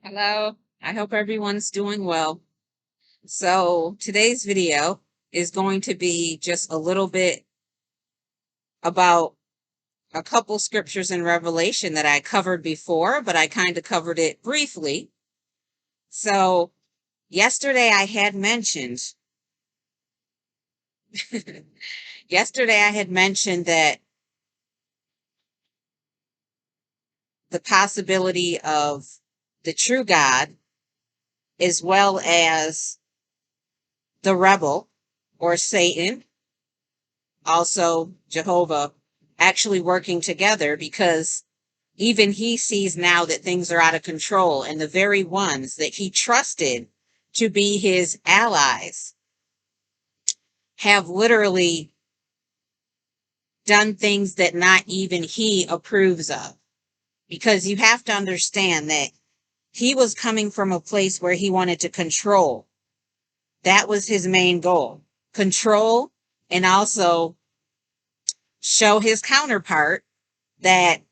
Hello, I hope everyone's doing well. So today's video is going to be just a little bit about a couple scriptures in Revelation that I covered before, but I kind of covered it briefly. So yesterday I had mentioned, yesterday I had mentioned that the possibility of the true God as well as the rebel or Satan, also Jehovah, actually working together, because even he sees now that things are out of control, and the very ones that he trusted to be his allies have literally done things that not even he approves of. Because you have to understand that he was coming from a place where he wanted to control. That was his main goal. Control, and also show his counterpart that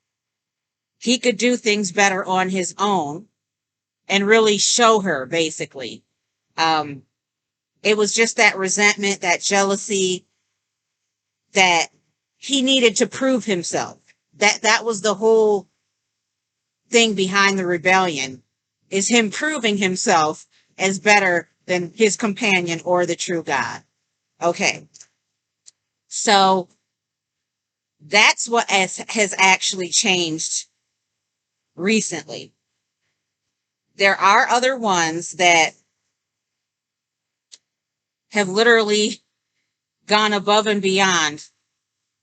he could do things better on his own, and really show her, basically. Um, it was just that resentment, that jealousy, that he needed to prove himself. That was the whole thing behind the rebellion, is him proving himself as better than his companion or the true God. Okay. So that's what has actually changed recently. There are other ones that have literally gone above and beyond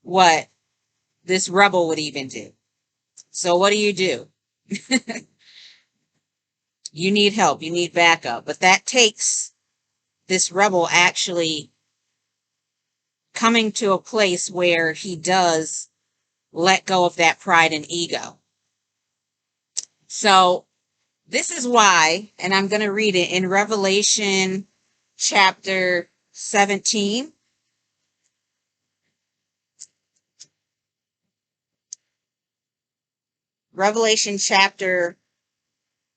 what this rebel would even do. So what do? You need help, you need backup. But that takes this rebel actually coming to a place where he does let go of that pride and ego. So this is why, and I'm going to read it in Revelation chapter 17. Revelation chapter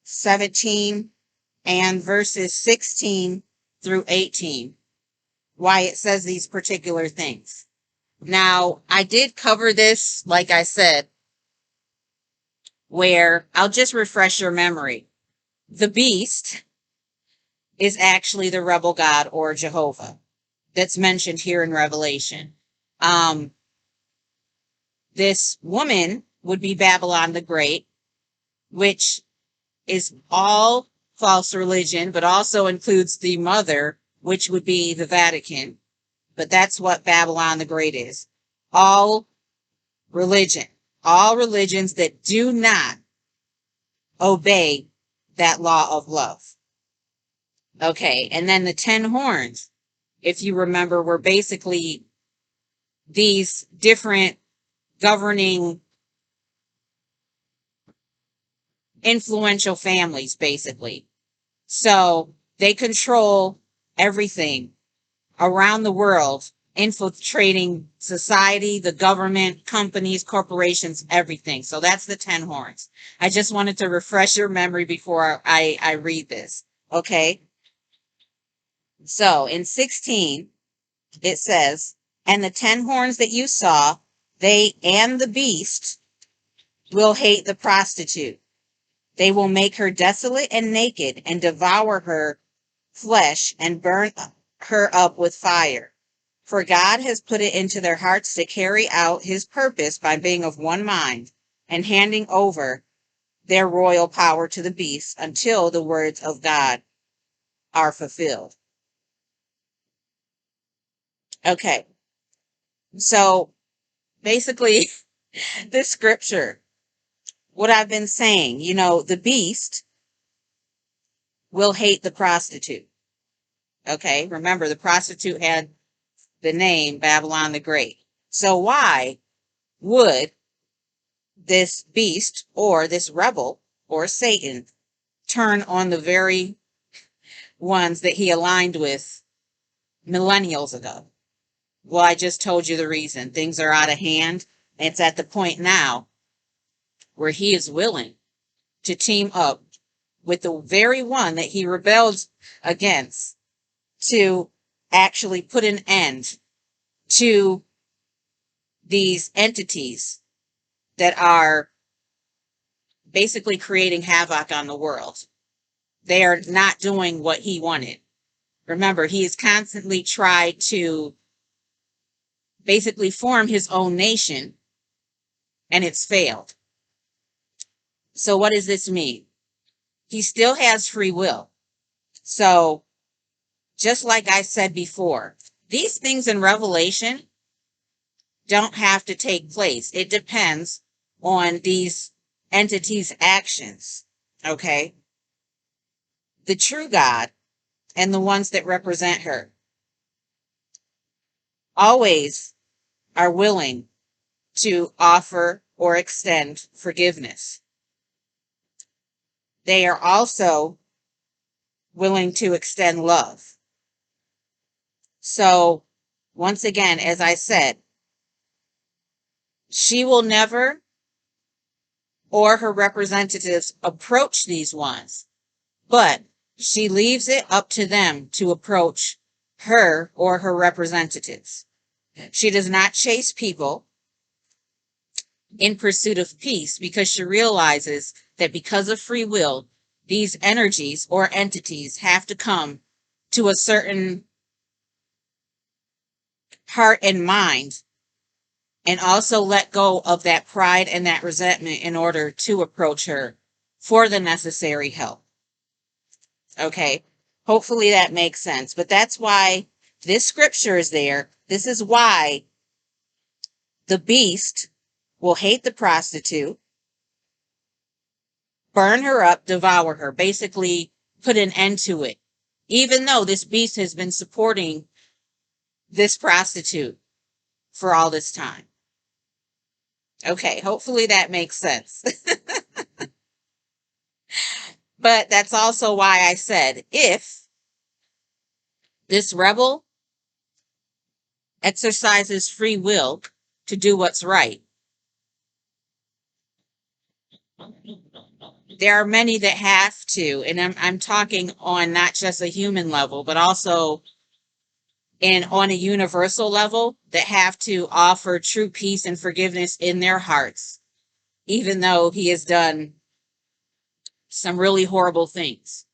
17 and verses 16 through 18. Why it says these particular things. Now, I did cover this, like I said, where I'll just refresh your memory. The beast is actually the rebel god or Jehovah that's mentioned here in Revelation. Um, this woman would be Babylon the Great, which is all false religion, but also includes the mother, which would be the Vatican. But that's what Babylon the Great is. All religion, all religions that do not obey that law of love. Okay, and then the 10 horns, if you remember, were basically these different governing influential families, basically. So they control everything around the world, infiltrating society, the government, companies, corporations, everything. So that's the 10 horns. I just wanted to refresh your memory before I read this. Okay. So in 16, it says, and the 10 horns that you saw, they and the beast will hate the prostitute. They will make her desolate and naked and devour her flesh and burn her up with fire. For God has put it into their hearts to carry out his purpose by being of one mind and handing over their royal power to the beast until the words of God are fulfilled. Okay. So basically, this scripture, what I've been saying, the beast will hate the prostitute. Okay. Remember, the prostitute had the name Babylon the Great. So why would this beast or this rebel or Satan turn on the very ones that he aligned with millennials ago? Well, I just told you the reason. Things are out of hand. It's at the point now where he is willing to team up with the very one that he rebelled against to actually put an end to these entities that are basically creating havoc on the world. They are not doing what he wanted. Remember, he has constantly tried to basically form his own nation, and it's failed. So what does this mean? He still has free will. So just like I said before, these things in Revelation don't have to take place. It depends on these entities' actions. Okay? The true God and the ones that represent her always are willing to offer or extend forgiveness. They are also willing to extend love. So, once again, as I said, she will never, or her representatives, approach these ones, but she leaves it up to them to approach her or her representatives. She does not chase people in pursuit of peace because she realizes that because of free will, these energies or entities have to come to a certain heart and mind and also let go of that pride and that resentment in order to approach her for the necessary help. Okay, hopefully that makes sense. But that's why this scripture is there. This is why the beast will hate the prostitute, burn her up, devour her, basically put an end to it, even though this beast has been supporting this prostitute for all this time. Okay, hopefully that makes sense. But that's also why I said, if this rebel exercises free will to do what's right, there are many that have to, and I'm talking on not just a human level, but also on a universal level, that have to offer true peace and forgiveness in their hearts, even though he has done some really horrible things.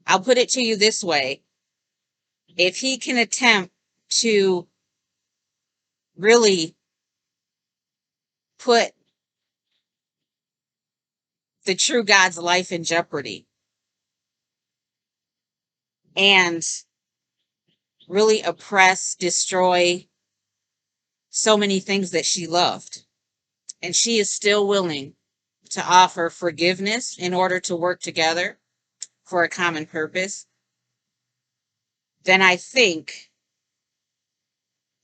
I'll put it to you this way. If he can attempt to really put the true God's life in jeopardy and really oppress, destroy so many things that she loved, and she is still willing to offer forgiveness in order to work together for a common purpose, then I think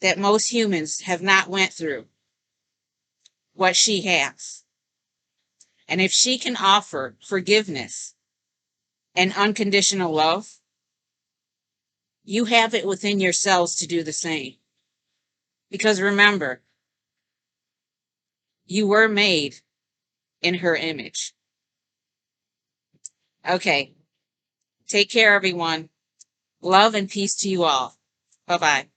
that most humans have not went through what she has. And if she can offer forgiveness and unconditional love, you have it within yourselves to do the same. Because remember, you were made in her image. Okay. Take care, everyone. Love and peace to you all. Bye-bye.